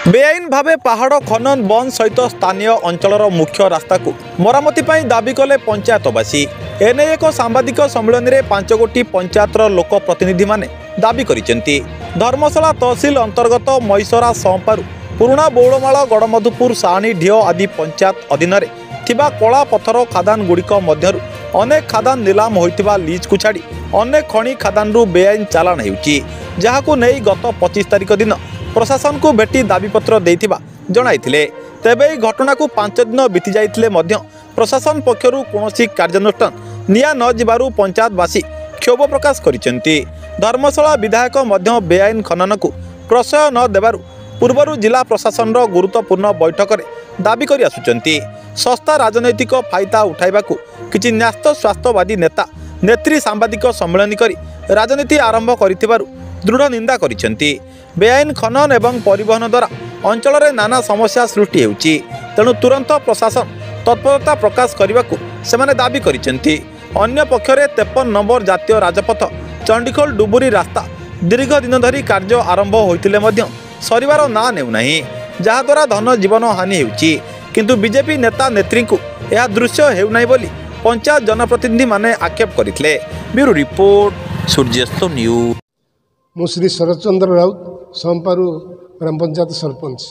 बेआईन भावे पहाड़ खनन बंद सहित स्थानीय अंचल मुख्य रास्ता को मरामती दाबी कले पंचायतवासी। एने एक सांबादिक सम्मेलन में 5 गोटी पंचायतर लोक प्रतिनिधि माने दाबी करिसेंती। धर्मशाला तहसिल अंतर्गत मैसरा संपारु पुराणा बौड़माल गड़मधुपुर साणी ढिओ आदि पंचायत अधीन थिबा कला पथर खादान गुड़िक मध्यरु अनेक खादान निलाम होइतिबा लीज को छाड़ी अनेक खनि खादान बेआईन चालाण हेउची, जहाकु नै गत 25 तारिख दिन प्रशासन को भेटी दाबीपत्र देइथिबा जणाइथिले। तेबे एही घटना को 5 दिन बीती जाइथिले मध्य प्रशासन पक्षरु कोनोसी कार्यानुष्ठान निया न जिबारु पंचायतवासी क्षोभ प्रकाश करिसेंती। धर्मशाला विधायक मध्य बेआईन खनन को प्रशय न देबारु पूर्वरु जिला प्रशासन गुरुत्वपूर्ण बैठक में दाबी करि आसुचंती। सस्ता राजनैतिक फायदा उठाइबाकू किछि न्यास्त स्वास्थ्यवादी नेता नेत्री सांबादिक सम्मेलन करी राजनीति आरंभ करिथिबारु दृढ़ निंदा करिसेंती। बेआईन खनन एवं परिवहन द्वारा अंचल में नाना समस्या सृष्टि होउची, तेणु तुरंत प्रशासन तत्परता प्रकाश करने सेमाने दाबी करिसेंती। अन्य पक्षरे 53 नंबर जातीय राजपथ चंडीखोल डुबुरी रास्ता दीर्घ दिन धरी कार्य आरंभ होइतिले मध्य सरिवार ना नेउनाही, जहाद्वारा धन जीवन हानि हेउची, किंतु बीजेपी नेता नेत्री को यह दृश्य हेउनाही बोली पंचायत जनप्रतिनिधि माने आक्षेप करथिले। ब्यूरो रिपोर्ट सूर्यास्त न्यूज। मु श्री शरद चंद्र राउत संपारु ग्राम पंचायत सरपंच।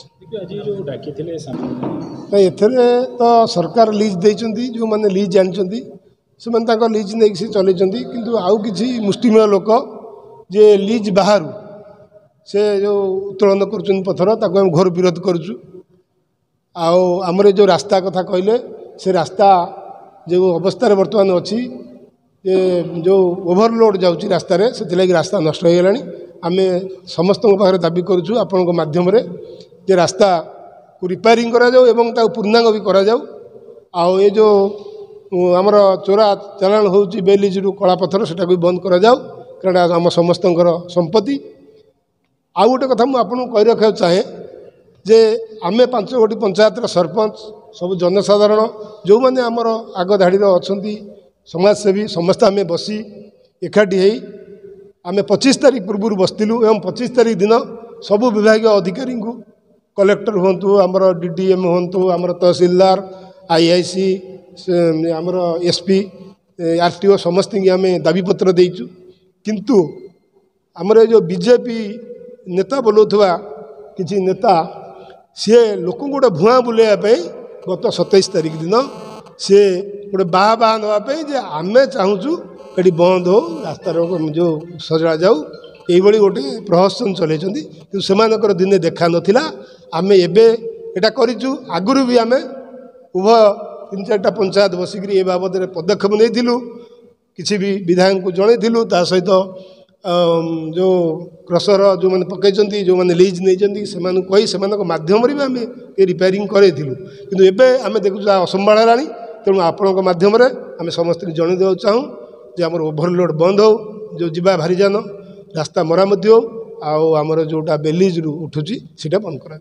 एथरे तो सरकार लीज देइचंती, जो माने लीज जानचंती से माने ताको लीज नै से चलैचंती, किंतु आउ किछि मुष्टिमेय लोक जे लीज बाहरु से जो उत्तोलन करछन पथर ताको हम घोर विरोध करछु। आउ हमरे जो रास्ता कथा कहले से रास्ता जो अवस्था रे वर्तमान अछि जे जो ओभरलोड जाउची रास्ता रे से लगी रास्ता नष्ट हो गलानी। आमे समस्त पाखे दाबी करूँ आपण माध्यम रे जे रास्ता को रिपेयरिंग करा जाऊ एवं ताको पूर्णांग भी करा जाऊ। आउ ये जो आमर चोरा चालाण होउची बेलीज रु कला पथर सेटा भी बंद करा जाऊ, कारण आम समस्तंकर संपत्ति। आउ गोटे कथा मु आपन कहि रखा चाहे जे आमे 5 गोटी पंचायतर सरपंच सब जनसाधारण जो माने आमर आग धाड़ी अछंती समाजसेवी समस्त आम बसी एकाठी हो आम 25 तारिख पूर्व बसलु एवं 25 तारिख दिन सबु विभाग अधिकारी को कलेक्टर हूँ आमर डीडीएम हूँ आमर तहसीलदार आईआईसी आमर एसपी आरटीओ समस्त आम दाबीपत्र देचु, किंतु आमर जो बीजेपी नेता बोलौथवा किछि नेता सी लोक गोटे भुआ बुलाइवाई गत 27 तारिख दिन सी गोटे बाहा नापी जे आम चाहूँ कहीं बंद हो रास्तार जो सजा जाऊ ये गोटे प्रहसन चलते, कि सेमानकर दिने देखा नाला। आम एटा करूँ आगुरी भी आम उभय 3-4टा पंचायत बसिक ए बाबद पदक्षेप नहीं किसी भी विधायक को जनईलु ता सहित जो क्रसर जो मैंने पकई जो मैंने लीज नहीं से माध्यम भी आम रिपेयरिंग करूँ, कितु एवं आम देखु असंभाल है। तेणु आपण माध्यम आम समस्त जन देवा चाहूँ जे आमर ओभरलोड बंद हो, जो जीवा भारीजान रास्ता मरामती हो, आमर जोटा बेलीज रु उठुची सीटा बंद करा।